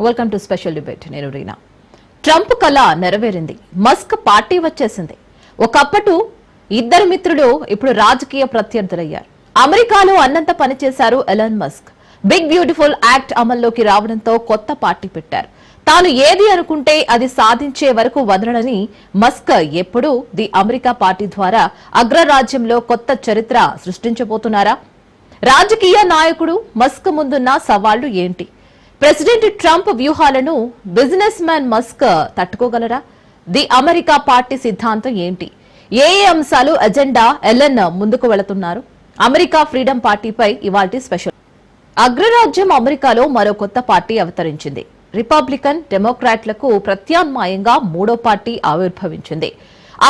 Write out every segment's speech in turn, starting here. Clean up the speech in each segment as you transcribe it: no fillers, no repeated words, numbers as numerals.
Welcome to special debate. నేను Reena. Trump కళ నెరవేరింది. మస్క్ పార్టీ వచ్చేసింది. ఒకప్పటి ఇద్దరు మిత్రులు ఇప్పుడు రాజకీయ ప్రత్యర్థులయ్యారు. అమెరికాలో అన్నంత పనిచేశారు Elon Musk. Big beautiful act అమల్లోకి రావడంతో కొత్త పార్టీ పెట్టారు. తాను ఏది అనుకుంటే అది సాధించే వరకు వదలడని మస్క్ ఎప్పుడు ది అమెరికా పార్టీ ద్వారా అగ్రరాజ్యంలో కొత్త చరిత్ర సృష్టించబోతున్నారా? రాజకీయ నాయకుడు మస్క్ ముందున్న సవాళ్లు ఏంటి? ప్రెసిడెంట్ ట్రంప్ వ్యూహాలను బిజినెస్ మ్యాన్ మస్క్ తట్టుకోగలరా? ది అమెరికా పార్టీ సిద్ధాంతం ఏంటి? ఏ అంశాలు ఎజెండా ఎలన్ ముందుకు వెళుతున్నారు? అమెరికా ఫ్రీడమ్ పార్టీపై ఇవాల్టి స్పెషల్. అగ్రరాజ్యం అమెరికాలో మరో కొత్త పార్టీ అవతరించింది. రిపబ్లికన్ డెమోక్రాట్లకు ప్రత్యామ్నాయంగా మూడో పార్టీ ఆవిర్భవించింది.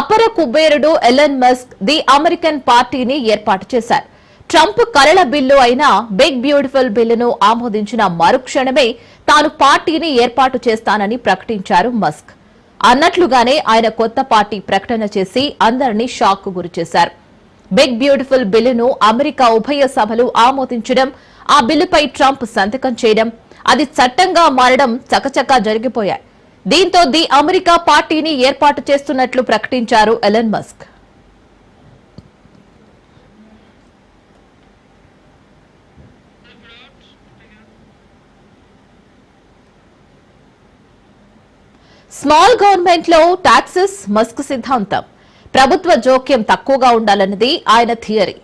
అపర కుబేరుడు ఎలన్ మస్క్ ది అమెరికన్ పార్టీని ఏర్పాటు చేశారు. ట్రంప్ కలల బిల్లు అయిన బిగ్ బ్యూటిఫుల్ బిల్లును ఆమోదించిన మరుక్షణమే తాను పార్టీని ఏర్పాటు చేస్తానని ప్రకటించారు మస్క్. అన్నట్లుగానే ఆయన కొత్త పార్టీ ప్రకటన చేసి అందరినీ షాక్ కు గురిచేశారు. బిగ్ బ్యూటిఫుల్ బిల్లును అమెరికా ఉభయ సభలు ఆమోదించడం, ఆ బిల్లుపై ట్రంప్ సంతకం చేయడం, అది చట్టంగా మారడం చకచకా జరిగిపోయాయి. దీంతో ది అమెరికా పార్టీని ఏర్పాటు చేస్తున్నట్లు ప్రకటించారు ఎలన్ మస్క్. స్మాల్ గవర్నమెంట్ లో టాక్సెస్ మస్క్ సిద్ధాంతం. ప్రభుత్వ జోక్యం తక్కువగా ఉండాలన్నది ఆయన థియరీ.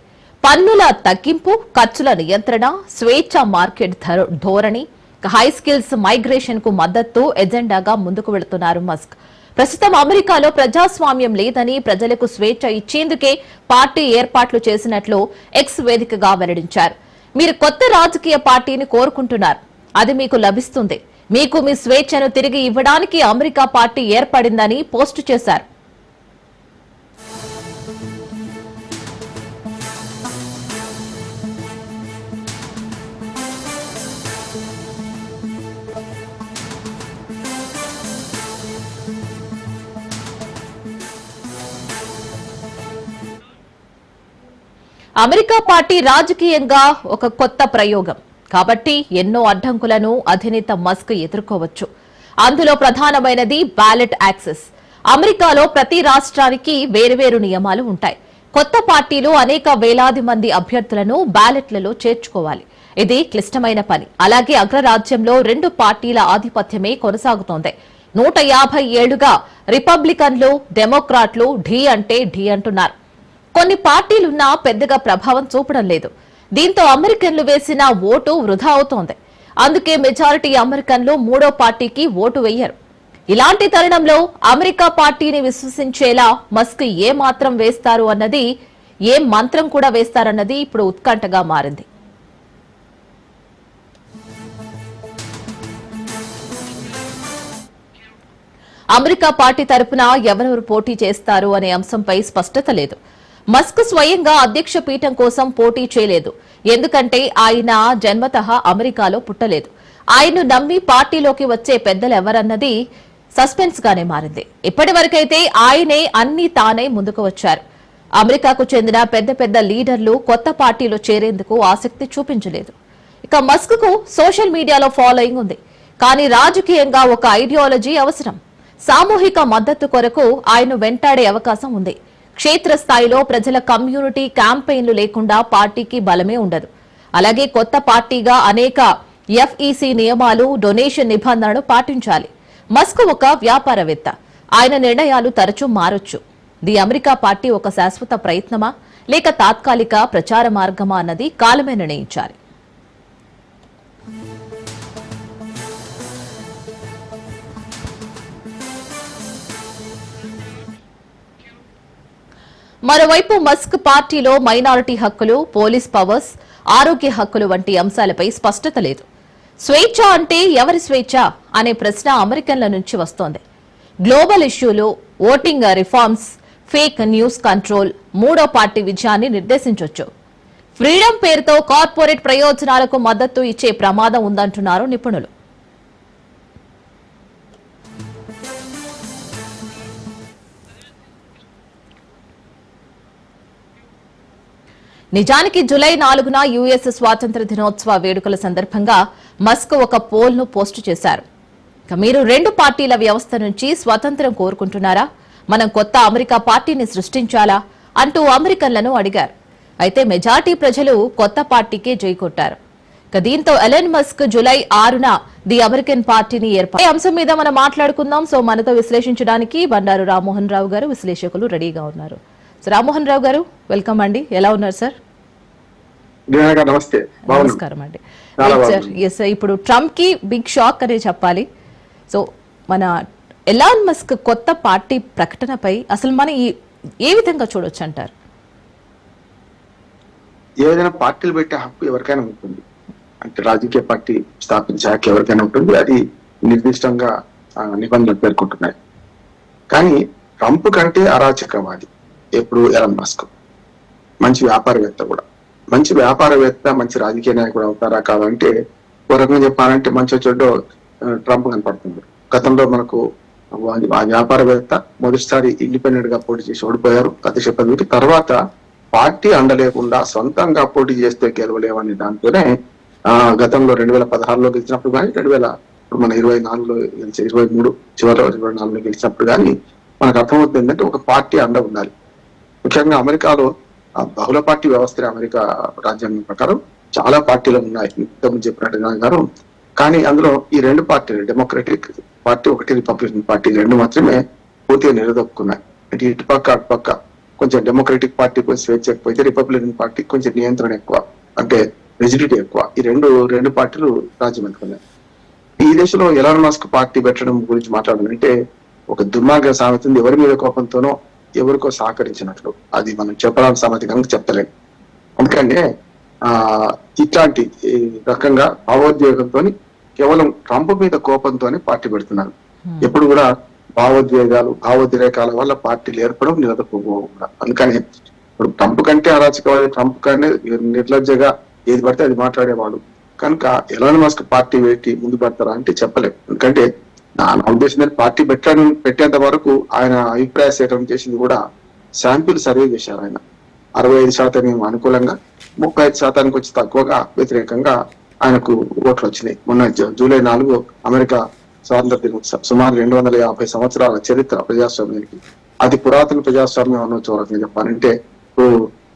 పన్నుల తగ్గింపు, ఖర్చుల నియంత్రణ, స్వేచ్ఛ మార్కెట్ ధోరణి, హై స్కిల్స్ మైగ్రేషన్ కు మద్దతు ఎజెండాగా ముందుకు వెళుతున్నారు మస్క్. ప్రస్తుతం అమెరికాలో ప్రజాస్వామ్యం లేదని, ప్రజలకు స్వేచ్ఛ ఇచ్చేందుకే పార్టీ ఏర్పాట్లు చేసినట్లు ఎక్స్ వేదికగా వెల్లడించారు. మీరు కొత్త రాజకీయ పార్టీని కోరుకుంటున్నారు, అది మీకు లభిస్తుంది. మీకు మీ స్వేచ్ఛను తిరిగి ఇవ్వడానికి అమెరికా పార్టీ ఏర్పడిందని పోస్టు చేశారు. అమెరికా పార్టీ రాజకీయంగా ఒక కొత్త ప్రయోగం కాబట్టి ఎన్నో అడ్డంకులను అధినేత మస్క్ ఎదుర్కోవచ్చు. అందులో ప్రధానమైనది బ్యాలెట్ యాక్సెస్. అమెరికాలో ప్రతి రాష్ట్రానికి వేర్వేరు నియమాలు ఉంటాయి. కొత్త పార్టీలు అనేక వేలాది మంది అభ్యర్థులను బ్యాలెట్లలో చేర్చుకోవాలి. ఇది క్లిష్టమైన పని. అలాగే అగ్రరాజ్యంలో రెండు పార్టీల ఆధిపత్యమే కొనసాగుతోంది. 150 ఏళ్లుగా రిపబ్లికన్లు, డెమోక్రాట్లు ఢీ అంటే ఢీ అంటున్నారు. కొన్ని పార్టీలున్నా పెద్దగా ప్రభావం చూపడం లేదు. దీంతో అమెరికన్లు వేసిన ఓటు వృధా అవుతోంది. అందుకే మెజారిటీ అమెరికన్లు మూడో పార్టీకి ఓటు వేయరు. ఇలాంటి తరుణంలో అమెరికా పార్టీని విశ్వసించేలా మస్క్ ఏ మాత్రం వేస్తారు అన్నది, ఏ మంత్రం కూడా వేస్తారన్నది ఇప్పుడు ఉత్కంఠగా మారింది. అమెరికా పార్టీ తరపున ఎవరెవరు పోటీ చేస్తారు అనే అంశంపై స్పష్టత లేదు. మస్క్ స్వయంగా అధ్యక్ష పీఠం కోసం పోటీ చేయలేదు. ఎందుకంటే ఆయన జన్మతః అమెరికాలో పుట్టలేదు. ఆయన్ను నమ్మి పార్టీలోకి వచ్చే పెద్దలు ఎవరన్నది సస్పెన్స్ గానే మారింది. ఇప్పటి వరకైతే ఆయనే అన్ని తానే ముందుకు వచ్చారు. అమెరికాకు చెందిన పెద్ద పెద్ద లీడర్లు కొత్త పార్టీలో చేరేందుకు ఆసక్తి చూపించలేదు. ఇక మస్క్ కు సోషల్ మీడియాలో ఫాలోయింగ్ ఉంది. కానీ రాజకీయంగా ఒక ఐడియాలజీ అవసరం. సామూహిక మద్దతు కొరకు ఆయన వెంటాడే అవకాశం ఉంది. క్షేత్రస్థాయిలో ప్రజల కమ్యూనిటీ క్యాంపెయిన్లు లేకుండా పార్టీకి బలమే ఉండదు. అలాగే కొత్త పార్టీగా అనేక ఎఫ్ఈసి నియమాలు, డొనేషన్ నిబంధనలు పాటించాలి. మస్క్ ఒక వ్యాపారవేత్త. ఆయన నిర్ణయాలు తరచూ మారొచ్చు. ది అమెరికా పార్టీ ఒక శాశ్వత ప్రయత్నమా లేక తాత్కాలిక ప్రచార మార్గమా అన్నది కాలమే నిర్ణయించాలి. మరోవైపు మస్క్ పార్టీలో మైనారిటీ హక్కులు, పోలీస్ పవర్స్, ఆరోగ్య హక్కులు వంటి అంశాలపై స్పష్టత లేదు. స్వేచ్ఛ అంటే ఎవరి స్వేచ్ఛ అనే ప్రశ్న అమెరికన్ల నుంచి వస్తోంది. గ్లోబల్ ఇష్యూలు, voting reforms, fake news control మూడో పార్టీ విజయాన్ని నిర్దేశించొచ్చు. ఫ్రీడమ్ పేరుతో కార్పొరేట్ ప్రయోజనాలకు మద్దతు ఇచ్చే ప్రమాదం ఉందంటున్నారు నిపుణులు. నిజానికి జూలై 4న యుఎస్ స్వాతంత్ర దినోత్సవ వేడుకల సందర్భంగా మస్క్ ఒక పోల్ ను పోస్టు చేశారు. మీరు రెండు పార్టీల వ్యవస్థ నుంచి స్వతంత్రం కోరుకుంటున్నారా? మనం కొత్త అమెరికా పార్టీని సృష్టించాలా అంటూ అమెరికన్లను అడిగారు. అయితే మెజార్టీ ప్రజలు కొత్త పార్టీకే జై కొట్టారు. దీంతో ఎలన్ మస్క్ జూలై 6న ది అమెరికన్ పార్టీని ఏర్పాటు అంశం మీద మనం మాట్లాడుకుందాం. సో మనతో విశ్లేషించడానికి బండారు రామ్మోహన్ రావు గారు, విశ్లేషకులు రెడీగా ఉన్నారు. సో రామ్మోహన్ రావు గారు, వెల్కమ్ అండి. ఎలా ఉన్నారు సార్? నమస్తే. నమస్కారం అండి. ఎస్, ఇప్పుడు ట్రంప్ కి బిగ్ షాక్ అనే చెప్పాలి. సో మన ఎలాన్ మస్క్ కొత్త పార్టీ ప్రకటనపై అసలు మనం ఏ విధంగా చూడొచ్చు అంటారు? ఏదైనా పార్టీలు పెట్టే హక్కు ఎవరికైనా ఉంటుంది, అంటే రాజకీయ పార్టీ స్థాపించే హక్కు ఎవరికైనా ఉంటుంది. అది నిర్దిష్టంగా నిబంధనలు పేర్కొంటున్నాయి. కానీ ట్రంప్ కంటే అరాచకవాది ఎప్పుడు ఎలాన్ మస్క్. మంచి వ్యాపారవేత్త కూడా. మంచి వ్యాపారవేత్త మంచి రాజకీయ నాయకుడు అవుతారా కాదంటే ఒక రకంగా చెప్పాలంటే మంచి చెడ్డో ట్రంప్ కనపడుతుంది. గతంలో మనకు ఆ వ్యాపారవేత్త మొదటిసారి ఇండిపెండెంట్ గా పోటీ చేసి ఓడిపోయారు అధ్యక్ష పదవికి. తర్వాత పార్టీ అండలేకుండా సొంతంగా పోటీ చేస్తే గెలవలేవని దాంతోనే గతంలో 2016లో గెలిచినప్పుడు కానీ 2024లో 23 చివరిలో 24లో గెలిచినప్పుడు కానీ మనకు అర్థమవుతుంది ఏంటంటే ఒక పార్టీ అండ ఉండాలి. ముఖ్యంగా అమెరికాలో బహుళ పార్టీ వ్యవస్థ అమెరికా రాజ్యాంగం ప్రకారం చాలా పార్టీలు ఉన్నాయి ఇంతకుముందు చెప్పినట్టుగా గారు. కానీ అందులో ఈ రెండు పార్టీలు, డెమోక్రటిక్ పార్టీ ఒకటి, రిపబ్లికన్ పార్టీ, రెండు మాత్రమే పూర్తిగా నిలదొక్కున్నాయి. అంటే ఇటుపక్క అటుపక్క కొంచెం డెమోక్రటిక్ పార్టీ కొంచెం స్వేచ్ఛ ఎక్కువైతే రిపబ్లికన్ పార్టీ కొంచెం నియంత్రణ ఎక్కువ, అంటే రిజిడిటీ ఎక్కువ. ఈ రెండు పార్టీలు రాజ్యం అందుకున్నాయి. ఈ దేశంలో ఎలాన్ మస్క్ పార్టీ పెట్టడం గురించి మాట్లాడాలంటే ఒక దుర్మార్గ సామెత ఉంది, ఎవరి మీద కోపంతోనో ఎవరికో సహకరించినట్లు. అది మనం చెప్పడానికి సామెత కనుక చెప్తలేము. ఎందుకంటే ఇట్లాంటి రకంగా భావోద్వేగంతో కేవలం ట్రంప్ మీద కోపంతోనే పార్టీ పెడుతున్నారు. ఎప్పుడు కూడా భావోద్రేకాల వల్ల పార్టీలు ఏర్పడం నిలదొక్కుపోకుండా. అందుకని ఇప్పుడు ట్రంప్ కంటే అరాచకవాది, ట్రంప్ కంటే నిర్లజ్జగా ఏది పడితే అది మాట్లాడేవాడు కనుక ఎలాన్ మస్క్ పార్టీ పెట్టి ముందు పెడతారా అంటే చెప్పలేము. ఎందుకంటే నా ఉద్దేశం పార్టీ పెట్టేంత వరకు ఆయన అభిప్రాయ సేకరణ చేసింది కూడా శాంపిల్ సర్వే చేశారు. ఆయన 65% అనుకూలంగా, 35% వచ్చి తక్కువగా వ్యతిరేకంగా ఆయనకు ఓట్లు వచ్చినాయి. మొన్న జూలై 4 అమెరికా స్వాతంత్ర దినోత్సవం. సుమారు 250 సంవత్సరాల చరిత్ర ప్రజాస్వామ్యానికి. అది పురాతన ప్రజాస్వామ్యం అనొచ్చు రకంగా చెప్పాలంటే.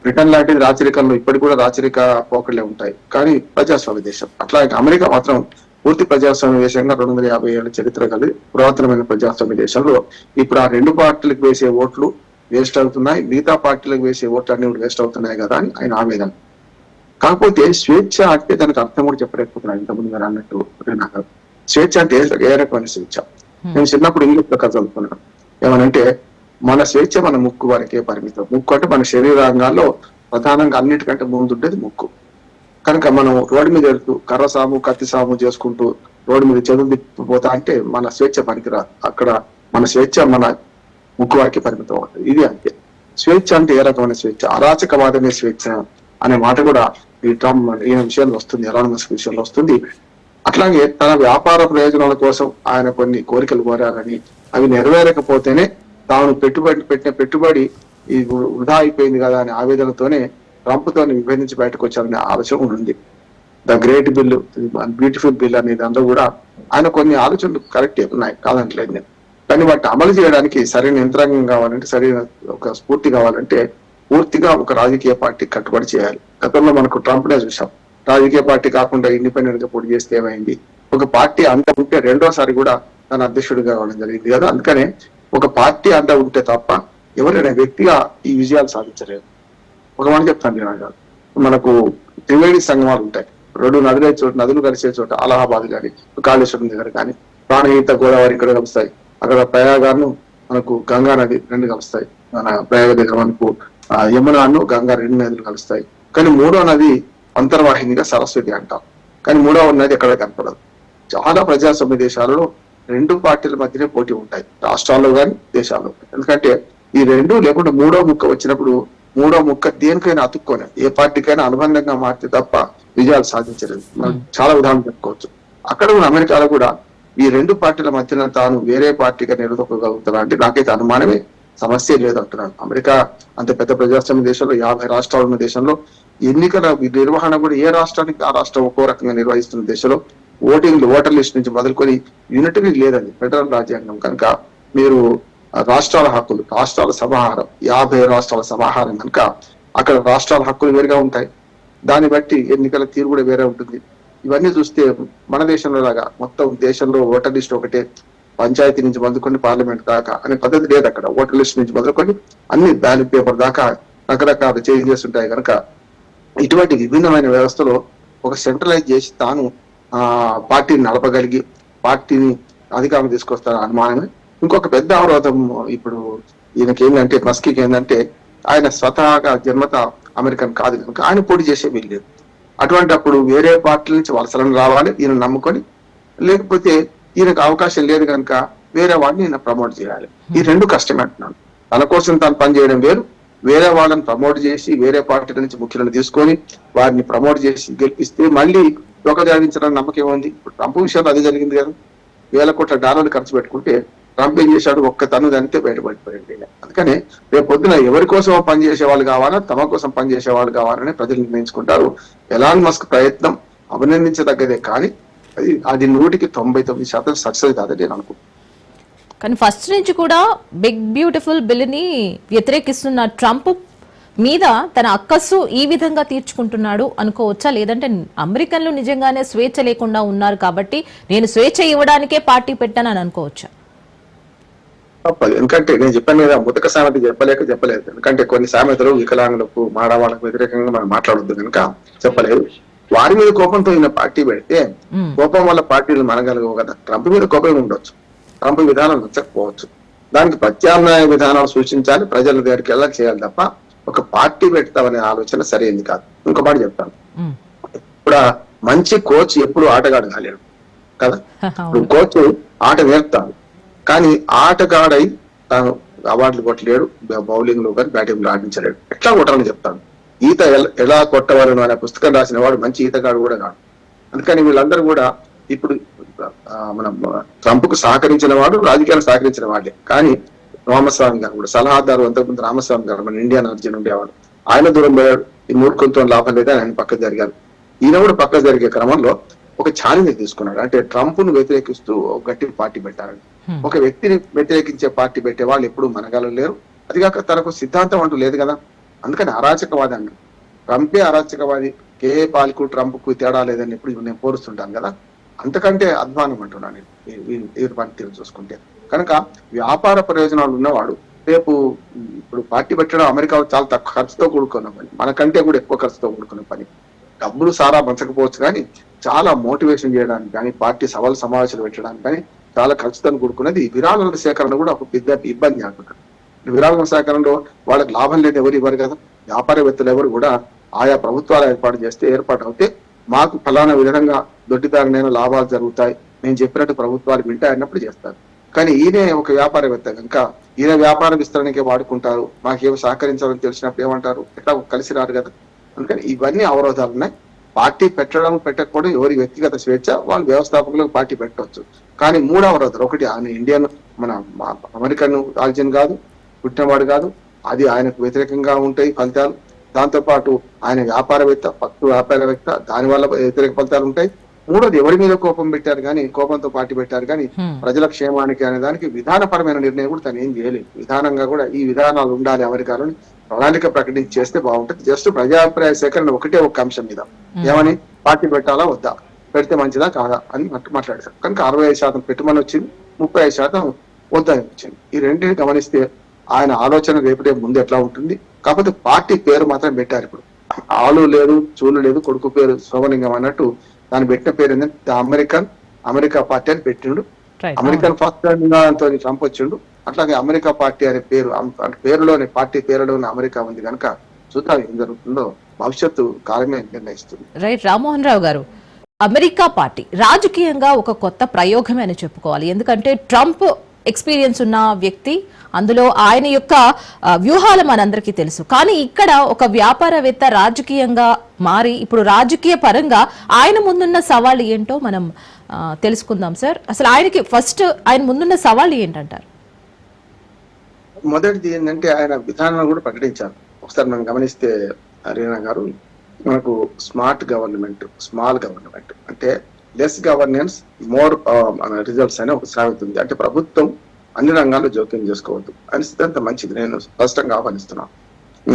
బ్రిటన్ లాంటిది రాచరికంలో ఇప్పటికి కూడా రాచరిక పోకళ్ళే ఉంటాయి, కానీ ప్రజాస్వామ్య దేశం. అట్లా అమెరికా మాత్రం పూర్తి ప్రజాస్వామ్య దేశంగా 250 ఏళ్ల చరిత్ర కలిగి పురాతనమైన ప్రజాస్వామ్య దేశంలో ఇప్పుడు ఆ రెండు పార్టీలకు వేసే ఓట్లు వేస్ట్ అవుతున్నాయి, మిగతా పార్టీలకు వేసే ఓట్లు అన్ని వేస్ట్ అవుతున్నాయి కదా అని ఆయన ఆవేదన. కాకపోతే స్వేచ్ఛ అంటే దానికి అర్థం కూడా చెప్పలేకపోతున్నాను. ఇంతకుముందు గారు అన్నట్టు నాకు స్వేచ్ఛ అంటే ఏ రకమైన స్వేచ్ఛ? నేను చిన్నప్పుడు ఇంగ్లీష్ లో కథ చదువుకున్నాను. ఏమనంటే మన స్వేచ్ఛ మన ముక్కు వరకే పరిమితం. ముక్కు అంటే మన శరీరాంగాల్లో ప్రధానంగా అన్నిటికంటే ముందు ఉండేది ముక్కు. కనుక మనం రోడ్డు మీద వెళ్తూ కర్ర సాము కత్తి సాము చేసుకుంటూ రోడ్డు మీద చెదులు తిప్పిపోతా అంటే మన స్వేచ్ఛ పనికిరాదు. అక్కడ మన స్వేచ్ఛ మన ముక్కు వరకే పరిమితం అవుతుంది. ఇది అంతే. స్వేచ్ఛ అంటే ఏ రకమైన స్వేచ్ఛ? అరాచకవాదమే స్వేచ్ఛ అనే మాట కూడా ఈ ట్రంప్ ఈయన విషయంలో వస్తుంది, ఎలాన్ మస్క్ విషయంలో వస్తుంది. అట్లాగే తన వ్యాపార ప్రయోజనాల కోసం ఆయన కొన్ని కోరికలు కోరారని అవి నెరవేరకపోతేనే తాను పెట్టిన పెట్టుబడి ఈ వృధా అయిపోయింది కదా అనే ఆవేదనతోనే ట్రంప్ తోని విభేదించి బయటకు వచ్చారనే ఆలోచన ఉంది. The great bill, beautiful bill అనే దాంట్లో కూడా ఆయన కొన్ని ఆలోచనలు కరెక్ట్ ఉన్నాయి, కాదంటలేదు నేను. కానీ వాటిని అమలు చేయడానికి సరైన యంత్రాంగం కావాలంటే, సరైన ఒక స్ఫూర్తి కావాలంటే పూర్తిగా ఒక రాజకీయ పార్టీ కట్టుబడి చేయాలి. గతంలో మనకు ట్రంప్ నే చూసాం. రాజకీయ పార్టీ కాకుండా ఇండిపెండెంట్ గా పోటీ చేస్తే ఏమైంది? ఒక పార్టీ అండ ఉంటే రెండోసారి కూడా తన అధ్యక్షుడిగా కావడం జరిగింది కదా. అందుకనే ఒక పార్టీ అండ ఉంటే తప్ప ఎవరైనా వ్యక్తిగా ఈ విజయాలు సాధించలేదు. ఒక మాట చెప్తాను, మనకు త్రివేణి సంగమాలు ఉంటాయి. రెండు నదులు కలిసే చోట అలహాబాద్ కానీ కాళేశ్వరం దగ్గర కానీ ప్రాణహిత గోదావరి ఇక్కడ కలుస్తాయి. అక్కడ ప్రయాగాను మనకు గంగా నది రెండు కలుస్తాయి. మన ప్రయాగ దగ్గర మనకు యమునాను గంగా రెండు నదులు కలుస్తాయి. కానీ మూడో నది అంతర్వాహినిగా సరస్వతి అంటాం. కానీ మూడవ నది ఎక్కడ కనపడదు. చాలా ప్రజాస్వామ్య దేశాలలో రెండు పార్టీల మధ్యనే పోటీ ఉంటాయి, రాష్ట్రాల్లో కానీ దేశాల్లో. ఎందుకంటే ఈ రెండు లేకుండా మూడో ముక్క వచ్చినప్పుడు మూడో ముక్క దేనికైనా అతుక్కొని ఏ పార్టీకైనా అనుబంధంగా మారితే తప్ప విజయాలు సాధించలేదు. మనం చాలా ఉదాహరణ చెప్పుకోవచ్చు. అక్కడ కూడా అమెరికాలో కూడా ఈ రెండు పార్టీల మధ్యన తాను వేరే పార్టీగా నిలదొక్కగలుగుతారా అంటే నాకైతే అనుమానమే, సమస్య లేదు అంటున్నాను. అమెరికా అంత పెద్ద ప్రజాస్వామ్య దేశంలో 50 రాష్ట్రాలు ఉన్న దేశంలో ఎన్నికల నిర్వహణ కూడా ఏ రాష్ట్రానికి ఆ రాష్ట్రం ఒక్కో రకంగా నిర్వహిస్తున్న దేశంలో ఓటర్ లిస్ట్ నుంచి మొదలుకొని యూనిటరీ లేదండి ఫెడరల్ రాజ్యాంగం కనుక. మీరు రాష్ట్రాల హక్కులు, రాష్ట్రాల సమాహారం, 50 రాష్ట్రాల సమాహారం కనుక అక్కడ రాష్ట్రాల హక్కులు వేరుగా ఉంటాయి. దాన్ని బట్టి ఎన్నికల తీరు కూడా వేరే ఉంటుంది. ఇవన్నీ చూస్తే మన దేశంలో లాగా మొత్తం దేశంలో ఓటర్ లిస్ట్ ఒకటే, పంచాయతీ నుంచి మొదలుకొని పార్లమెంట్ దాకా అనే పద్ధతి లేదు. అక్కడ ఓటర్ లిస్ట్ నుంచి మొదలుకొని అన్ని బ్యాలెట్ పేపర్ దాకా రకరకాల చేంజెస్ ఉంటాయి కనుక ఇటువంటి విభిన్నమైన వ్యవస్థలో ఒక సెంట్రలైజ్ చేసి తాను పార్టీని నడపగలిగి పార్టీని అధికారం తీసుకొస్తారని అనుమానమే. ఇంకొక పెద్ద అవరోధం ఇప్పుడు ఈయనకి ఏంటంటే, మస్కీకి ఏంటంటే, ఆయన స్వతహాగా జన్మత అమెరికన్ కాదు కనుక ఆయన పోటీ చేసే వీల్లేదు. అటువంటి అప్పుడు వేరే పార్టీల నుంచి వలసలను రావాలి ఈయన నమ్ముకొని, లేకపోతే ఈయనకు అవకాశం లేదు కనుక వేరే వాడిని ఈయన ప్రమోట్ చేయాలి. ఈ రెండు కష్టమే అంటున్నాను. తన కోసం తాను పనిచేయడం వేరు, వేరే వాళ్ళని ప్రమోట్ చేసి వేరే పార్టీ నుంచి ముఖ్యులను తీసుకొని వారిని ప్రమోట్ చేసి గెలిపిస్తే మళ్ళీ ఒక జాగించడానికి నమ్మకం ఉంది. ఇప్పుడు ట్రంప్ విషయంలో అదే జరిగింది కదా. $1,000 కోట్ల ఖర్చు పెట్టుకుంటే ట్రంప్ ఏం చేశాడు, ఒక్క తను దానితో బయటపడిపోయింది. అందుకనే రేపు పొద్దున ఎవరి కోసం పనిచేసే వాళ్ళు కావాలా, తమ కోసం పనిచేసే వాళ్ళు కావాలని ప్రజలు నిర్ణయించుకుంటారు. ఎలాన్ మస్క్ ప్రయత్నం అభినందించదగ్గదే, కానీ అది 199% సక్సెస్ కాదని నేను అనుకుంటున్నాను. కానీ ఫస్ట్ నుంచి కూడా బిగ్ బ్యూటిఫుల్ బిల్ ని వ్యతిరేకిస్తున్న ట్రంప్ మీద తన అక్కస్సు ఈ విధంగా తీర్చుకుంటున్నాడు అనుకోవచ్చా? లేదంటే అమెరికన్లు నిజంగానే స్వేచ్ఛ లేకుండా ఉన్నారు కాబట్టి నేను స్వేచ్ఛ ఇవ్వడానికే పార్టీ పెట్టానని అనుకోవచ్చా? ఎందుకంటే నేను చెప్పాను కదా, ముతక సామెత చెప్పలేదు. ఎందుకంటే కొన్ని సామెతలు వికలాంగులకు, మాడవాళ్ళకు వ్యతిరేకంగా మనం మాట్లాడొద్దు కనుక చెప్పలేదు. వారి మీద కోపంతో ఈయన పార్టీ పెడితే కోపం వల్ల పార్టీలు మనగలగవు కదా. ట్రంప్ మీద కోపం ఉండొచ్చు, ట్రంప్ విధానం నచ్చకపోవచ్చు. దానికి ప్రత్యామ్నాయ విధానాలు సూచించాలి, ప్రజల దగ్గరికి వెళ్ళక చేయాలి తప్ప ఒక పార్టీ పెడతామనే ఆలోచన సరైనది కాదు. ఇంకో మాట చెప్తాను, ఇప్పుడు మంచి కోచ్ ఎప్పుడు ఆటగాడు కాలేడు కదా. ఇప్పుడు కోచ్ ఆట నేర్పుతాడు, కానీ ఆటగాడై తాను అవార్డులు కొట్టలేడు, బౌలింగ్ లో కానీ బ్యాటింగ్ లో ఆడించలేడు. ఎట్లా కొట్టాలని చెప్తాను. ఈత ఎలా కొట్టవాలను అనే పుస్తకం రాసిన వాడు మంచి ఈతగాడు కూడా కాదు. అందుకని వీళ్ళందరూ కూడా ఇప్పుడు మనం ట్రంప్ కు సహకరించిన వాడు, రాజకీయాలకు సహకరించిన వాడే. కానీ రామస్వామి గారు కూడా సలహాదారు, అంతకుముందు రామస్వామి గారు మన ఇండియన్ అర్జున్ ఉండేవాడు, ఆయన దూరం పోయాడు. ఈ మూర్ఖంతో లాభం లేదా ఆయన పక్కకు జరిగారు. ఈయన కూడా పక్కకు జరిగే క్రమంలో ఒక ఛాలెంజ్ తీసుకున్నాడు. అంటే ట్రంప్ ను వ్యతిరేకిస్తూ ఒక గట్టి పార్టీ పెట్టారని. ఒక వ్యక్తిని వ్యతిరేకించే పార్టీ పెట్టే వాళ్ళు ఎప్పుడు మనగలలేరు. అదిగాక తనకు సిద్ధాంతం అంటూ లేదు కదా. అందుకని అరాచకవాది అన్నాడు. ట్రంపే అరాచకవాది, కేఏ పాల్కు ట్రంప్ కు తేడా లేదని ఎప్పుడు నేను పోరుస్తుంటాను కదా. అంతకంటే అధ్వానం అంటున్నాను ఈ పనితీరు చూసుకుంటే. కనుక వ్యాపార ప్రయోజనాలు ఉన్నవాడు రేపు ఇప్పుడు పార్టీ పెట్టడం అమెరికా చాలా తక్కువ ఖర్చుతో కూడుకున్న పని, మనకంటే కూడా ఎక్కువ ఖర్చుతో కూడుకున్న పని. డబ్బులు సారా పంచకపోవచ్చు కానీ చాలా మోటివేషన్ చేయడానికి కానీ, పార్టీ సభలు సమావేశాలు పెట్టడానికి కానీ చాలా ఖర్చుతో కూడుకున్నది. విరాళాల సేకరణ కూడా ఒక పెద్ద ఇబ్బంది అనుకుంటారు. విరాళాల సేకరణలో వాళ్ళకి లాభం లేదు, ఎవరు ఇవ్వరు కదా. వ్యాపారవేత్తలు ఎవరు కూడా ఆయా ప్రభుత్వాలు ఏర్పాటు అవుతే మాకు ఫలానా విధంగా దొడ్డిదారినైనా లాభాలు జరుగుతాయి, నేను చెప్పినట్టు ప్రభుత్వాలు వింటాయి అన్నప్పుడు చేస్తారు. కానీ ఈయనే ఒక వ్యాపారవేత్త కనుక ఈయన వ్యాపార విస్తరణకే వాడుకుంటారు. మాకేమో సహకరించాలని తెలిసినప్పుడు ఏమంటారు, ఎట్లా కలిసి రారు కదా. అందుకని ఇవన్నీ అవరోధాలు ఉన్నాయి. పార్టీ పెట్టడం పెట్టకపోవడం ఎవరి వ్యక్తిగత స్వేచ్ఛ, వాళ్ళు వ్యవస్థాపకులకు పార్టీ పెట్టవచ్చు. కానీ 3 అవరోధాలు, ఒకటి ఆయన ఇండియన్ మన అమెరికన్ ఆర్జిన్ కాదు, పుట్టినవాడు కాదు, అది ఆయనకు వ్యతిరేకంగా ఉంటాయి ఫలితాలు. దాంతో పాటు ఆయన వ్యాపారవేత్త, వ్యాపారవేత్త, దానివల్ల వ్యతిరేక ఫలితాలు ఉంటాయి. 3వది ఎవరి మీద కోపం పెట్టారు కానీ, కోపంతో పార్టీ పెట్టారు కానీ ప్రజల క్షేమానికి అనే దానికి విధానపరమైన నిర్ణయం కూడా తను ఏం చేయలేదు. విధానంగా కూడా ఈ విధానాలు ఉండాలి అమెరికాలోని ప్రణాళిక ప్రకటించి చేస్తే బాగుంటుంది. జస్ట్ ప్రజాభిప్రాయ సేకరణ ఒకటే ఒక అంశం మీద ఏమని పార్టీ పెట్టాలా వద్దా, పెడితే మంచిదా కాదా అని మాట్లాడారు. కనుక 65% పెట్టుమని వచ్చింది, 35% వద్దని వచ్చింది. ఈ రెండింటిని గమనిస్తే ఆయన ఆలోచన రేపు ముందు ఎట్లా ఉంటుంది. కాకపోతే పార్టీ పేరు మాత్రం పెట్టారు. ఇప్పుడు ఆలు లేదు, చూలు లేదు, కొడుకు పేరు శోభలింగం అన్నట్టు దాన్ని పెట్టిన పేరు ఏంటంటే అమెరికా పార్టీ అని పెట్టిండు. అమెరికన్ ఫస్ట్ దాంతో ట్రంప్ వచ్చిండు. అట్లాగే అమెరికా పార్టీ అనే పేరులోని పార్టీ పేరులోని అమెరికా ఉంది కనుక చూద్దాం ఏం జరుగుతుందో, భవిష్యత్తు కాలమే నిర్ణయిస్తుంది. రైట్. రామ్మోహన్ రావు గారు, అమెరికా పార్టీ రాజకీయంగా ఒక కొత్త ప్రయోగమే అని చెప్పుకోవాలి. ఎందుకంటే ట్రంప్ ఎక్స్పీరియన్స్ ఉన్న వ్యక్తి, అందులో ఆయన యొక్క వ్యూహాలు మనందరికీ తెలుసు. కానీ ఇక్కడ ఒక వ్యాపారవేత్త రాజకీయంగా మారి ఇప్పుడు రాజకీయ పరంగా ఆయన ముందున్న సవాళ్ళు ఏంటో మనం తెలుసుకుందాం సార్. అసలు ఆయనకి ఫస్ట్ ఆయన ముందున్న సవాళ్ళు ఏంటంటారు? మొదటిది ఏంటంటే ఆయన విధానాన్ని కూడా ప్రకటించారు. ఒకసారి మనం గమనిస్తే రీనా గారు, మనకు స్మార్ట్ గవర్నమెంట్, స్మాల్ గవర్నమెంట్ అంటే లెస్ గవర్నెన్స్ మోర్ రిజల్ట్స్ అనే ఒక సామెత ఉంది. అంటే ప్రభుత్వం అన్ని రంగాల్లో జోక్యం చేసుకోవద్దు అని సిద్ధాంత మంచిది, నేను స్పష్టంగా ఆహ్వానిస్తున్నాను.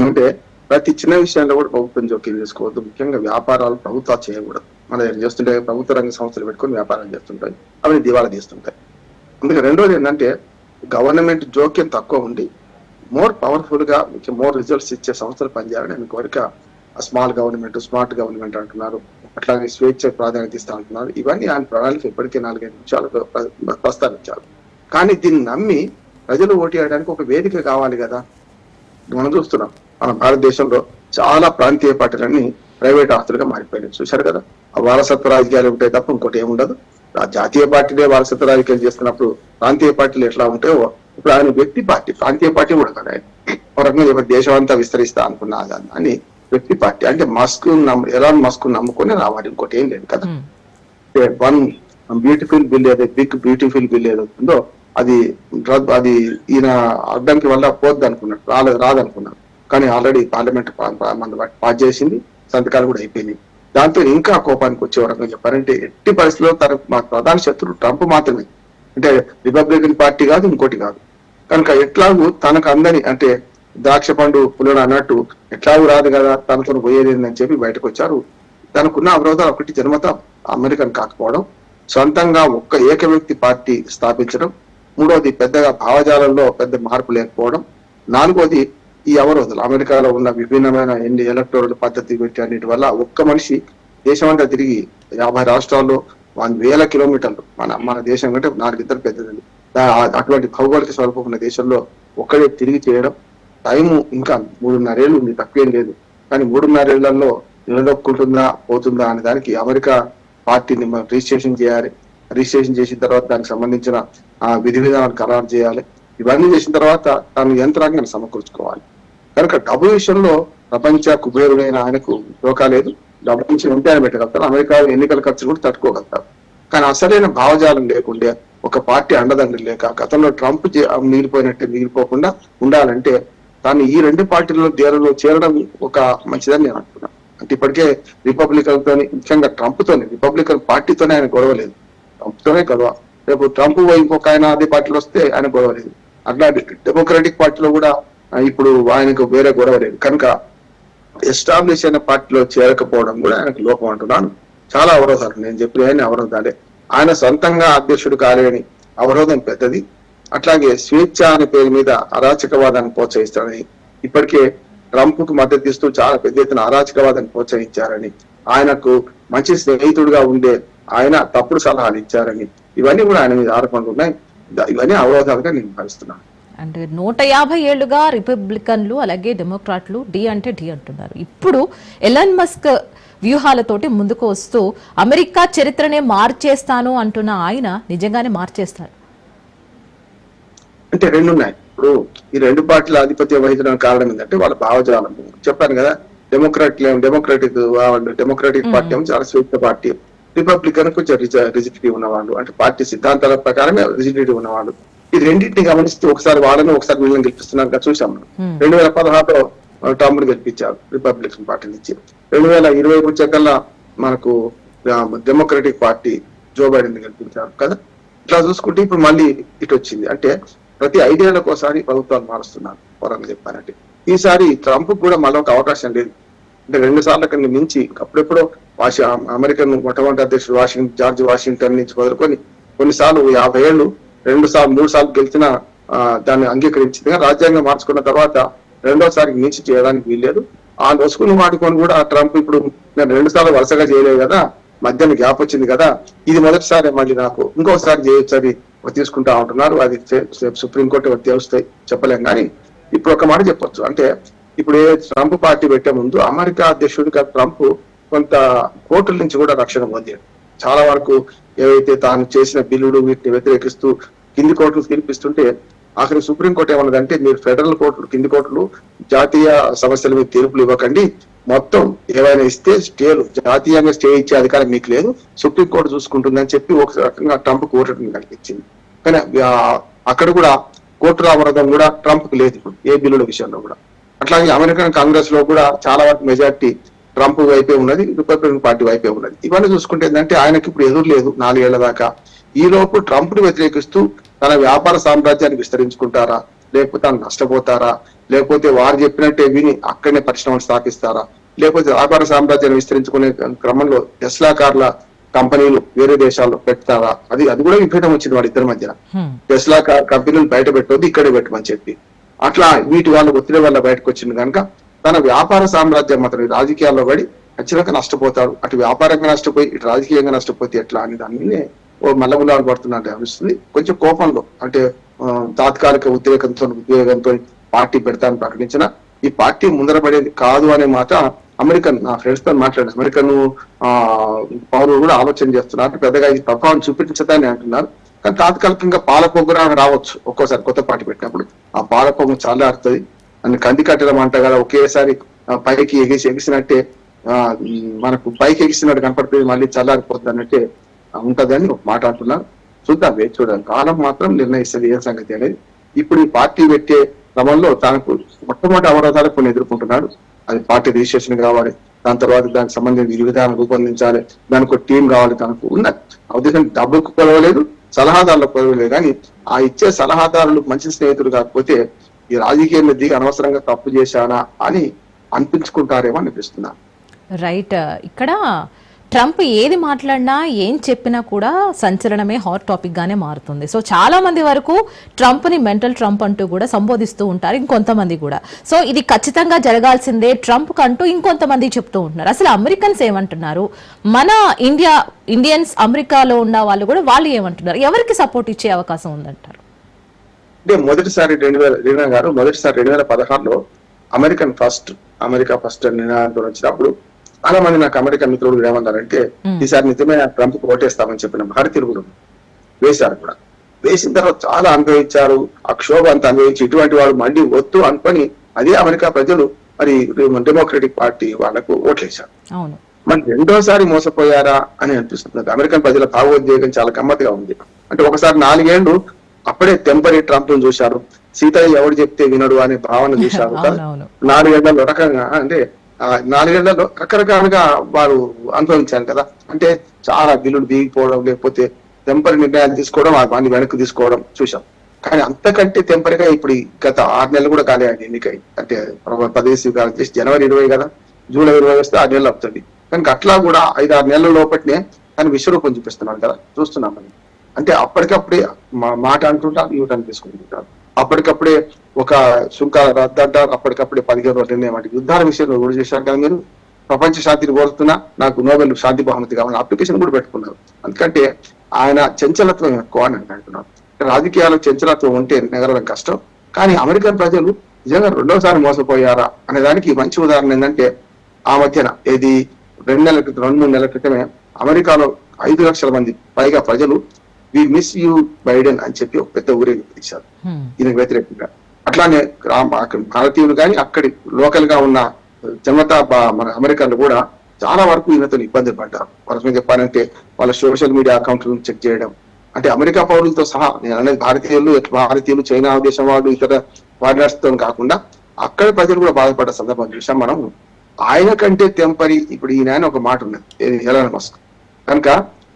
అంటే ప్రతి చిన్న విషయంలో కూడా ప్రభుత్వం జోక్యం చేసుకోవద్దు, ముఖ్యంగా వ్యాపారాలు ప్రభుత్వాలు చేయకూడదు. మనం ఏం చేస్తుంటే ప్రభుత్వ రంగ సంస్థలు పెట్టుకొని వ్యాపారాలు చేస్తుంటాయి, అవి దివాళా తీస్తుంటాయి. అందుకే రెండోది ఏంటంటే గవర్నమెంట్ జోక్యం తక్కువ ఉండి మోర్ పవర్ఫుల్ గా మోర్ రిజల్ట్స్ ఇచ్చే సంస్థలు పనిచేయాలని నేను కోరిక. స్మాల్ గవర్నమెంట్, స్మార్ట్ గవర్నమెంట్ అంటున్నారు, అట్లాగే స్వేచ్ఛ ప్రాధాన్యత ఇస్తా అంటున్నారు. ఇవన్నీ ఆయన ప్రణాళిక ఇప్పటికే 4-5 నిమిషాలు ప్రస్తావించారు. కానీ దీన్ని నమ్మి ప్రజలు ఓటు వేయడానికి ఒక వేదిక కావాలి కదా. మనం చూస్తున్నాం మన భారతదేశంలో చాలా ప్రాంతీయ పార్టీలన్నీ ప్రైవేట్ ఆస్తులుగా మారిపోయినాయి, చూశారు కదా. ఆ వారసత్వ రాజకీయాలు ఉంటాయి తప్ప ఇంకోటి ఏముండదు. జాతీయ పార్టీలే వారసత్వ రాజకీయాలు చేస్తున్నప్పుడు ప్రాంతీయ పార్టీలు ఎట్లా ఉంటాయో, ఇప్పుడు ఆయన వ్యక్తి పార్టీ, ప్రాంతీయ పార్టీ కూడా కదా. ఒక రకంగా దేశం అంతా విస్తరిస్తా అనుకున్నా అని వ్యక్తి పార్టీ. అంటే ఎలాన్ మస్క్ నమ్ముకొని రావాలి, ఇంకోటి ఏం లేదు కదా. One beautiful bill big beautiful bill ఏదవుతుందో అది ఈయన అడ్డంకి వల్ల పోద్ది అనుకున్నాడు, రాదనుకున్నాడు. కానీ ఆల్రెడీ పార్లమెంట్ పాస్ చేసింది, సంతకాలు కూడా అయిపోయినాయి. దాంతో ఇంకా కోపానికి వచ్చే వరకు చెప్పారంటే ఎట్టి పరిస్థితుల్లో మా ప్రధాన శత్రువు ట్రంప్ మాత్రమే. అంటే రిపబ్లికన్ పార్టీ కాదు, ఇంకోటి కాదు. కనుక ఎట్లాగూ తనకు అందని, అంటే ద్రాక్ష పండు పుల్లడు అన్నట్టు ఎట్లాగూ రాదు కదా, తనతో పోయేది అని చెప్పి బయటకు వచ్చారు. తనకున్న అవరోధాలు ఒకటి జన్మత అమెరికన్ కాకపోవడం, సొంతంగా ఒక్క ఏక వ్యక్తి పార్టీ స్థాపించడం, మూడోది పెద్దగా భావజాలంలో పెద్ద మార్పు లేకపోవడం, నాలుగోది ఈ అవరోధాలు అమెరికాలో ఉన్న విభిన్నమైన ఎలక్టోరల్ పద్ధతి పెట్టి అన్నిటి వల్ల ఒక్క మనిషి దేశమంతా తిరిగి 50 రాష్ట్రాల్లో 1000 కిలోమీటర్లు, మన దేశం కంటే 4 ఇద్దరు పెద్దది, అటువంటి భౌగోళిక స్వరూపం ఉన్న దేశంలో ఒక్కడే తిరిగి చేయడం. టైము ఇంకా 3.5 ఏళ్ళు ఉంది, తక్కువేం లేదు. కానీ 3.5 ఏళ్లలో నిలదొక్కుంటుందా పోతుందా అనే దానికి అమెరికా పార్టీని రిజిస్ట్రేషన్ చేయాలి. రిజిస్ట్రేషన్ చేసిన తర్వాత దానికి సంబంధించిన విధి విధానాలు ఖరారు చేయాలి. ఇవన్నీ చేసిన తర్వాత తాను యంత్రాంగాన్ని సమకూర్చుకోవాలి. కనుక డబ్బు విషయంలో ప్రపంచ కుబేరుడైన ఆయనకు ధోకా లేదు. డబ్బు నుంచి ఉంటే ఆయన పెట్టగలుగుతారు, అమెరికా ఎన్నికల ఖర్చు కూడా తట్టుకోగలుగుతారు. కానీ అసలైన భావజాలం లేకుండే, ఒక పార్టీ అండదండలు లేక, గతంలో ట్రంప్ మిగిలిపోయినట్టే మిగిలిపోకుండా ఉండాలంటే తాను ఈ 2 పార్టీలలో చేరడం ఒక మంచిదని నేను అంటున్నాను. అంటే ఇప్పటికే రిపబ్లికన్ తోని, ముఖ్యంగా ట్రంప్ తోని, రిపబ్లికన్ పార్టీతోనే ఆయన గొడవ లేదు, ట్రంప్ తోనే గొడవ. రేపు ట్రంప్ ఇంకొక ఆయన అదే పార్టీలో వస్తే ఆయన గొడవ లేదు. అట్లా డెమోక్రాటిక్ పార్టీలో కూడా ఇప్పుడు ఆయనకు వేరే గొడవ లేదు. కనుక ఎస్టాబ్లిష్ అయిన పార్టీలో చేరకపోవడం కూడా ఆయనకు లోపం అంటున్నాను. చాలా అవరోధాలు, నేను చెప్పిన అవరోధాలే. ఆయన సొంతంగా అధ్యక్షుడు కాలేని అవరోధం పెద్దది. అట్లాగే స్వేచ్ఛ అనే పేరు మీద అరాచకవాదాన్ని ప్రోత్సహిస్తారని, ఇప్పటికే ట్రంప్ కు మద్దతు ఇస్తూ చాలా పెద్ద ఎత్తున అరాచకవాదాన్ని ప్రోత్సహించారని, ఆయనకు మంచి స్నేహితుడుగా ఉండే ఆయన తప్పుడు సలహాలు ఇచ్చారని, ఇవన్నీ కూడా ఆయన మీద ఆరోపణలు ఉన్నాయి. ఇవన్నీ అవరోధాలుగా నేను భావిస్తున్నాను. అంటే 150 ఏళ్లుగా రిపబ్లికన్లు అలాగే డెమోక్రాట్లు డి అంటే డి అంటున్నారు. ఇప్పుడు ఎలాన్ మస్క్ వ్యూహాలతోటి ముందుకు వస్తూ అమెరికా చరిత్రనే మార్చేస్తాను అంటున్న ఆయన నిజంగానే మార్చేస్తారు అంటే రెండు ఉన్నాయి. ఇప్పుడు ఈ 2 పార్టీల ఆధిపత్యం వహించడానికి కారణం ఏంటంటే వాళ్ళ భావజాలం. చెప్పాను కదా, డెమోక్రాటిక్ పార్టీ ఏమో చాలా స్వేచ్ఛ పార్టీ, రిపబ్లికన్ కొంచెం రిజిడిటీ ఉన్నవాళ్ళు, అంటే పార్టీ సిద్ధాంతాల ప్రకారమే రిజిడిటీ ఉన్నవాళ్ళు. ఈ రెండింటిని గమనిస్తే ఒకసారి వాళ్ళని ఒకసారి వీళ్ళని గెలిపిస్తున్నాక చూసాం. 2016లో ట్రంప్ గెలిపించారు రిపబ్లికన్ పార్టీ నుంచి. 2020 వచ్చేకల్లా మనకు డెమోక్రటిక్ పార్టీ జో బైడెన్ గెలిపించారు కదా. ఇట్లా చూసుకుంటే ఇప్పుడు మళ్ళీ ఇటు వచ్చింది. అంటే ప్రతి 5 ఏళ్లకు ఒకసారి ప్రభుత్వాలు మారుస్తున్నారు. పరంగా చెప్పారంటే ఈసారి ట్రంప్ కూడా మళ్ళీ ఒక అవకాశం లేదు. అంటే 2 సార్ల కన్నా మించి అప్పుడెప్పుడో అమెరికన్ మొట్టమొదటి అధ్యక్షుడు జార్జ్ వాషింగ్టన్ నుంచి మొదలుకొని కొన్నిసార్లు 50 ఏళ్ళు 3 సార్లు గెలిచిన దాన్ని అంగీకరించింది. రాజ్యాంగం మార్చుకున్న తర్వాత 2వ సారికి మించి చేయడానికి వీల్లేదు. ఆ నొసుకుని వాడుకొని కూడా ట్రంప్ ఇప్పుడు నేను 2 సార్లు వరుసగా చేయలేదు కదా, మధ్యన గ్యాప్ వచ్చింది కదా, ఇది మొదటిసారి మళ్ళీ నాకు ఇంకోసారి చేయొచ్చని తీసుకుంటా ఉంటున్నారు. అది సుప్రీంకోర్టు తెలుస్తాయి, చెప్పలేం. కానీ ఇప్పుడు ఒక మాట చెప్పొచ్చు. అంటే ఇప్పుడు ట్రంప్ పార్టీ పెట్టే ముందు అమెరికా అధ్యక్షుడిగా ట్రంప్ కొంత కోర్టుల నుంచి కూడా రక్షణ పొందాడు. చాలా వరకు ఏవైతే తాను చేసిన బిల్లులు వీటిని వ్యతిరేకిస్తూ కింది కోర్టులు తీర్పిస్తుంటే ఆఖరి సుప్రీంకోర్టు ఏమన్నదంటే, మీరు ఫెడరల్ కోర్టులు, కింది కోర్టులు జాతీయ సమస్యల మీద తీర్పులు ఇవ్వకండి, మొత్తం ఏవైనా ఇస్తే స్టేలు జాతీయంగా స్టే ఇచ్చే అధికారం మీకు లేదు, సుప్రీంకోర్టు చూసుకుంటుందని చెప్పి ఒక రకంగా ట్రంప్ కోర్టును కల్పించింది. కానీ అక్కడ కూడా కోర్టు అవరోధం కూడా ట్రంప్ కు లేదు ఇప్పుడు ఏ బిల్లుల విషయంలో కూడా. అట్లాగే అమెరికన్ కాంగ్రెస్ లో కూడా చాలా వరకు మెజార్టీ ట్రంప్ వైపే ఉన్నది, రిపబ్లికన్ పార్టీ వైపే ఉన్నది. ఇవన్నీ చూసుకుంటే ఏంటంటే ఆయనకి ఇప్పుడు ఎదురు లేదు 4 ఏళ్ల దాకా. ఈ లోపు ట్రంప్ ని వ్యతిరేకిస్తూ తన వ్యాపార సామ్రాజ్యాన్ని విస్తరించుకుంటారా, లేకపోతే తను నష్టపోతారా, లేకపోతే వారు చెప్పినట్టే విని అక్కడనే పరిశ్రమలు స్థాపిస్తారా, లేకపోతే వ్యాపార సామ్రాజ్యాన్ని విస్తరించుకునే క్రమంలో టెస్లా కార్ల కంపెనీలు వేరే దేశాల్లో పెడతారా, అది కూడా విభేదం వచ్చింది వాళ్ళ ఇద్దరి మధ్యన. టెస్లా కార్ కంపెనీలు బయట పెట్టొద్దు, ఇక్కడే పెట్టమని చెప్పి అట్లా వీటి వాళ్ళ ఒత్తిడి వల్ల బయటకు వచ్చింది కనుక తన వ్యాపార సామ్రాజ్యం మాత్రం రాజకీయాల్లో పడి ఖచ్చితంగా నష్టపోతాడు. అటు వ్యాపారంగా నష్టపోయి ఇటు రాజకీయంగా నష్టపోతే ఎట్లా అని దాన్ని ఓ మల్లగులాలు పడుతున్నట్టు అనిపిస్తుంది. కొంచెం కోపంలో అంటే తాత్కాలిక ఉద్వేగంతో పార్టీ పెడతానని ప్రకటించిన ఈ పార్టీ ముందర పడేది కాదు అనే మాట అమెరికన్ నా ఫ్రెండ్స్ తో మాట్లాడి అమెరికన్ పౌరులు కూడా ఆలోచన చేస్తున్నారు. పెద్దగా ఇది ప్రభావం చూపించదని అంటున్నారు. కానీ తాత్కాలికంగా పాలకొగ్గురా రావచ్చు ఒక్కోసారి కొత్త పార్టీ పెట్టినప్పుడు. ఆ పాలకొగ్గు చాలా అర్థది అని కంది కట్టడం అంట కదా, ఒకేసారి పైకి ఎగిసినట్టే మనకు పైకి ఎగిసినట్టు కనపడుతుంది, మళ్ళీ చల్లారిపోతుంది అన్నట్టే ఉంటదని ఒక మాట అంటున్నారు. చూద్దాం, వేచి చూడాలి. కాలం మాత్రం నిర్ణయిస్తుంది ఏ సంగతి అనేది. ఇప్పుడు ఈ పార్టీ పెట్టే క్రమంలో తనకు మొట్టమొదటి అవరోధాలు కొన్ని ఎదుర్కొంటున్నాడు. అది పార్టీ రిజిస్ట్రేషన్ కావాలి, దాని తర్వాత దానికి సంబంధించిన విధి విధానం రూపొందించాలి, దానికి ఒక టీం కావాలి. తనకు ఉన్న ఉద్దేశం డబ్బుకు కొలవలేదు, సలహాదారులకు కొలవలేదు. కానీ ఆ ఇచ్చే సలహాదారులు మంచి స్నేహితులు కాకపోతే ఈ రాజకీయం దిగి అనవసరంగా తప్పు చేశానా అని అనిపించుకుంటారేమో అనిపిస్తున్నారు. రైట్. ఇక్కడ ట్రంప్ ఏది మాట్లాడినా ఏం చెప్పినా కూడా సంచలనమే, హాట్ టాపిక్ గానే మారుతుంది. సో చాలా మంది వరకు ట్రంప్ ని మెంటల్ ట్రంప్ అంటూ కూడా సంబోధిస్తూ ఉంటారు, ఇంకొంతమంది కూడా. సో ఇది ఖచ్చితంగా జరగాల్సిందే ట్రంప్ కంటూ ఇంకొంతమంది చెప్తూ ఉంటున్నారు. అసలు అమెరికన్స్ ఏమంటున్నారు, మన ఇండియన్స్ అమెరికాలో ఉన్న వాళ్ళు కూడా వాళ్ళు ఏమంటున్నారు, ఎవరికి సపోర్ట్ ఇచ్చే అవకాశం ఉందంటారు? అంటే మొదటిసారి 2016లో అమెరికా ఫస్ట్ నినాదంతో వచ్చినప్పుడు చాలా మంది నాకు అమెరికా మిత్రులు ఏమన్నారంటే ఈసారి నిజమే ట్రంప్ ఓటేస్తామని చెప్పిన భారతీయులు కూడా వేశారు. కూడా వేసిన తర్వాత చాలా అనుభవించారు, ఆ క్షోభ అంతా అనుభవించి ఇటువంటి వాళ్ళు మళ్ళీ వద్దు అనుకొని అదే అమెరికా ప్రజలు మరి డెమోక్రటిక్ పార్టీ వాళ్ళకు ఓట్లేశారు. మరి రెండోసారి మోసపోయారా అని అనిపిస్తుంది. అమెరికన్ ప్రజల భావోద్వేగం చాలా గమ్మత్తుగా ఉంది. అంటే ఒకసారి 4 ఏళ్లు అప్పుడే టెంపరీ ట్రంప్ ను చూశారు, సీతయ్య ఎవరు చెప్తే వినడు అనే భావన చూశారు. 4 ఏళ్లలో రకంగా అంటే 4 ఏళ్లలో రకరకాలుగా వారు అనుభవించారు కదా. అంటే చాలా బిల్లులు బీగిపోవడం, లేకపోతే టెంపరీ నిర్ణయాలు తీసుకోవడం, వాటిని వెనక్కి తీసుకోవడం చూశాం. కానీ అంతకంటే టెంపరీగా ఇప్పుడు గత 6 నెలలు కూడా కాలే ఆయన ఎన్నికై. అంటే పదవి స్వీకారం చేసి జనవరి 20 కదా, జూలై 20 వస్తే 6 నెలలు అవుతుంది. కనుక అట్లా కూడా 5-6 నెలల లోపటినే ఆయన విశ్వరూపం చూపిస్తున్నాడు కదా, చూస్తున్నాం మనం. అంటే అప్పటికప్పుడే మాట అంటుంటారు, యూటర్న్ తీసుకుంటుంటారు. అప్పటికప్పుడే ఒక సుంకాల రద్దు అంటారు, అప్పటికప్పుడే 15 రోజుల నిర్ణయం అంటే యుద్ధాల విషయంలో కూడా చేశారు కదా. మీరు ప్రపంచ శాంతిని కోరుతున్నా, నాకు నోబెల్ శాంతి బహుమతి కావాలని అప్లికేషన్ కూడా పెట్టుకున్నారు. ఎందుకంటే ఆయన చంచలత్వం ఎక్కువ అని అంటున్నారు. రాజకీయాల్లో చంచలత్వం ఉంటే నెగరడం కష్టం. కానీ అమెరికన్ ప్రజలు నిజంగా రెండోసారి మోసపోయారా అనే దానికి మంచి ఉదాహరణ ఏంటంటే ఆ మధ్యన ఇది 2-3 నెలల క్రితమే అమెరికాలో 5 లక్షల మంది పైగా ప్రజలు వి మిస్ యూ బైడెన్ అని చెప్పి ఒక పెద్ద ఊరేగింపు తీశారు ఈయనకు వ్యతిరేకంగా. అట్లానే భారతీయులు కానీ అక్కడి లోకల్ గా ఉన్న జనతా మన అమెరికన్లు కూడా చాలా వరకు ఈయనతో ఇబ్బందులు పడ్డారు. వరకు చెప్పాలంటే వాళ్ళ సోషల్ మీడియా అకౌంట్లను చెక్ చేయడం, అంటే అమెరికా పౌరులతో సహా, నేను అనేది భారతీయులు చైనా దేశం వాళ్ళు ఇతర ఫారినర్స్ తో కాకుండా అక్కడ ప్రజలు కూడా బాధపడ్డ సందర్భం చూసాం మనం. ఆయన కంటే టెంపరీ ఇప్పుడు ఈయన ఒక మాట ఉన్నది, ఎలాన్ మస్క్. కనుక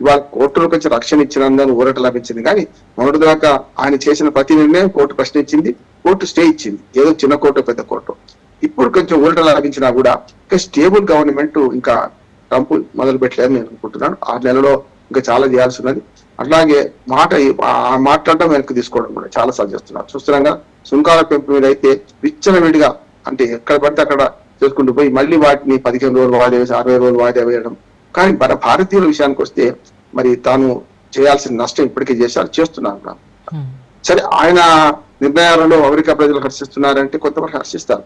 ఇవాళ కోర్టులో కొంచెం రక్షణ ఇచ్చినందుకు ఊరట లభించింది. కానీ మొదటి దాకా ఆయన చేసిన ప్రతి నిర్ణయం కోర్టు ప్రశ్నించింది, కోర్టు స్టే ఇచ్చింది, ఏదో చిన్న కోర్టు పెద్ద కోర్టు. ఇప్పుడు కొంచెం ఊరట లభించినా కూడా ఇంకా స్టేబుల్ గవర్నమెంట్ ఇంకా ట్రంప్ మొదలు పెట్టలేదని నేను అనుకుంటున్నాను. 6 నెలలో ఇంకా చాలా చేయాల్సి ఉన్నది. అట్లాగే మాట్లాడడం వెనక్కి తీసుకోవడం కూడా చాలా సార్లు చేస్తున్నారు. చూస్తున్నాగా సుంకాల పెంపు మీద అయితే విచ్చలవిడిగా అంటే ఎక్కడ పడితే అక్కడ చేసుకుంటూ పోయి మళ్ళీ వాటిని 15 రోజులు వాయిదా వేసి 60 రోజులు వాయిదా వేయడం. కానీ మన భారతీయుల విషయానికి వస్తే మరి తాను చేయాల్సిన నష్టం ఇప్పటికే చేస్తున్నారు. సరే, ఆయన నిర్ణయాలలో అమెరికా ప్రజలు హర్షిస్తున్నారంటే కొంతమంది హర్షిస్తారు.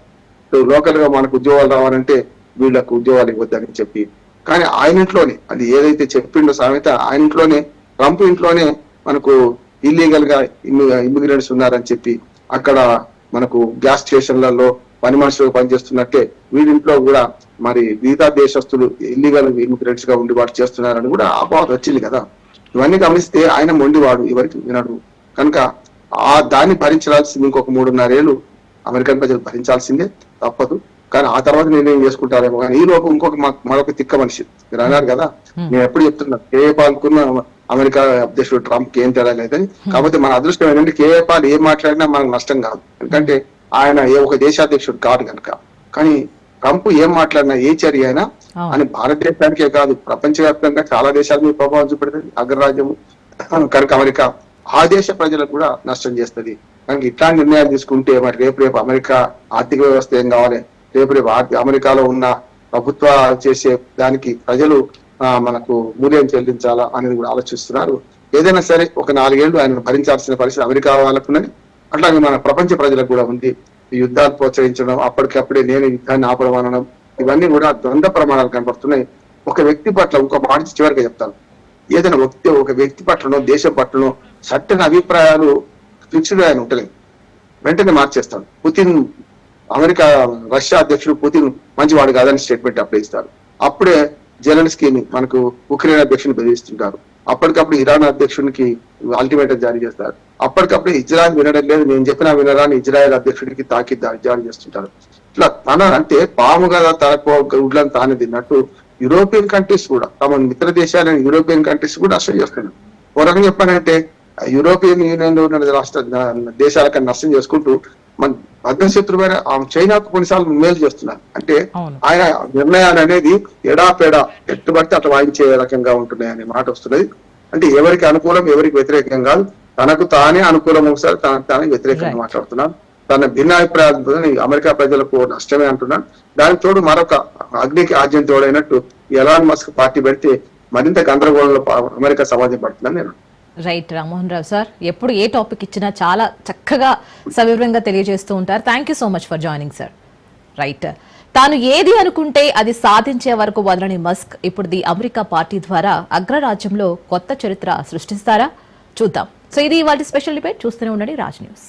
లోకల్ గా మనకు ఉద్యోగాలు రావాలంటే వీళ్ళకు ఉద్యోగాలు ఇవ్వద్దని చెప్పి, కానీ ఆయన ఇంట్లోనే అది ఏదైతే చెప్పిండో సామెత, ఆయన ఇంట్లోనే ట్రంప్ ఇంట్లోనే మనకు ఇల్లీగల్ గా ఇమిగ్రెంట్స్ ఉన్నారని చెప్పి అక్కడ మనకు గ్యాస్ స్టేషన్లలో పని మనుషులు పనిచేస్తున్నట్టే వీడింట్లో కూడా మరి మిగతా దేశస్తులు ఇల్లీగల్ ఇమిగ్రెంట్స్ గా ఉండి వాడు చేస్తున్నారని కూడా అపోహ వచ్చింది కదా. ఇవన్నీ గమనిస్తే ఆయన మొండివాడు, ఎవరికి వినడు. కనుక దాన్ని భరించాల్సింది ఇంకొక 3.5 ఏళ్ళు అమెరికన్ ప్రజలు భరించాల్సిందే, తప్పదు. కానీ ఆ తర్వాత నేనేం చేసుకుంటారేమో కానీ ఈ లోపు ఇంకొక మరొక తిక్క మనిషి మీరు అన్నారు కదా, నేను ఎప్పుడు చెప్తున్నా కేఏ పాల్కున్న అమెరికా అధ్యక్షుడు ట్రంప్ కి ఏం తేడా లేదని. కాకపోతే మన అదృష్టం ఏంటంటే కేఏ పాల్ ఏం మాట్లాడినా మనకు నష్టం కాదు, ఎందుకంటే ఆయన ఒక దేశాధ్యక్షుడు కాదు కనుక. కానీ ట్రంప్ ఏం మాట్లాడినా ఏ చర్య అయినా అని భారతదేశానికే కాదు ప్రపంచవ్యాప్తంగా చాలా దేశాల మీద ప్రభావం చూపెడుతుంది అగ్రరాజ్యము కనుక అమెరికా. ఆ దేశ ప్రజలకు కూడా నష్టం చేస్తుంది కనుక ఇట్లాంటి నిర్ణయాలు తీసుకుంటే మరి రేపు అమెరికా ఆర్థిక వ్యవస్థ ఏం కావాలి, రేపు అమెరికాలో ఉన్న ప్రభుత్వ చేసే దానికి ప్రజలు మనకు మూల్యం చెల్లించాలా అనేది కూడా ఆలోచిస్తున్నారు. ఏదైనా సరే ఒక 4 ఏళ్లు ఆయన భరించాల్సిన పరిస్థితి అమెరికా వాళ్ళకున్నది, అట్లాగే మన ప్రపంచ ప్రజలకు కూడా ఉంది. ఈ యుద్ధాలు ప్రోత్సహించడం, అప్పటికప్పుడే నేను యుద్ధాన్ని ఆపడం అనడం, ఇవన్నీ కూడా ద్వంద్వ ప్రమాణాలు కనపడుతున్నాయి. ఒక వ్యక్తి పట్ల ఇంకో మాట చివరిగా చెప్తాను, ఏదైనా ఒక వ్యక్తి పట్లనో దేశం పట్లనో సర్టన్ అభిప్రాయాలు ఫిక్స్డ్ ఆయన ఉండలేదు, వెంటనే మార్చేస్తాడు. పుతిన్ అమెరికా రష్యా అధ్యక్షుడు పుతిన్ మంచివాడు కాదని స్టేట్మెంట్ అప్లై ఇస్తారు, అప్పుడే జెలెన్స్కీని మనకు ఉక్రెయిన్ అధ్యక్షుని బెదిరిస్తుంటారు, అప్పటికప్పుడు ఇరాన్ అధ్యక్షునికి అల్టిమేటం జారీ చేస్తారు, అప్పటికప్పుడు ఇజ్రాయెల్ వినడం లేదు నేను చెప్పినా వినరాని ఇజ్రాయెల్ అధ్యక్షుడికి జారీ చేస్తుంటారు. ఇట్లా తన అంటే పాము కదా తనకు ఉడ్లను తానే తిన్నట్టు యూరోపియన్ కంట్రీస్ కూడా తమ మిత్ర దేశాలైన యూరోపియన్ కంట్రీస్ కూడా నష్టం చేస్తున్నారు. ఓ రకంగా చెప్పానంటే యూరోపియన్ యూనియన్ లో ఉన్న రాష్ట్ర దేశాలకు నష్టం చేసుకుంటూ మన అగ్రశత్రువైన చైనాకు కొన్నిసార్లు మేలు చేస్తున్నారు. అంటే ఆయన నిర్ణయాలు అనేది ఎడాపెడా ఎట్టుబడితే అట్లా వాయించే రకంగా ఉంటున్నాయి అనే మాట వస్తున్నది. అంటే ఎవరికి అనుకూలం ఎవరికి వ్యతిరేకం కాదు, తనకు తానే అనుకూలం ఒకసారి తనకు తానే వ్యతిరేకంగా మాట్లాడుతున్నాను. తన భిన్నాభిప్రాయాలతో అమెరికా ప్రజలకు నష్టమే అంటున్నాను. దానికి తోడు మరొక అగ్నికి ఆజ్యం తోడైనట్టు ఎలాన్ మస్క్ పార్టీ పెడితే మరింత గందరగోళంలో అమెరికా సమాజం పడుతుందని నేను. రైట్ రామ్మోహన్ రావు సార్, ఎప్పుడు ఏ టాపిక్ ఇచ్చినా చాలా చక్కగా సవివరంగా తెలియజేస్తూ ఉంటారు. Thank you so much for joining sir. Right, తాను ఏది అనుకుంటే అది సాధించే వరకు వదలని మస్క్ ఇప్పుడు ది అమెరికా పార్టీ ద్వారా అగ్రరాజ్యంలో కొత్త చరిత్ర సృష్టిస్తారా? చూద్దాం. సో ఇది ఇవాళ స్పెషల్ డిబేట్. చూస్తూనే ఉండండి రాజ్ న్యూస్.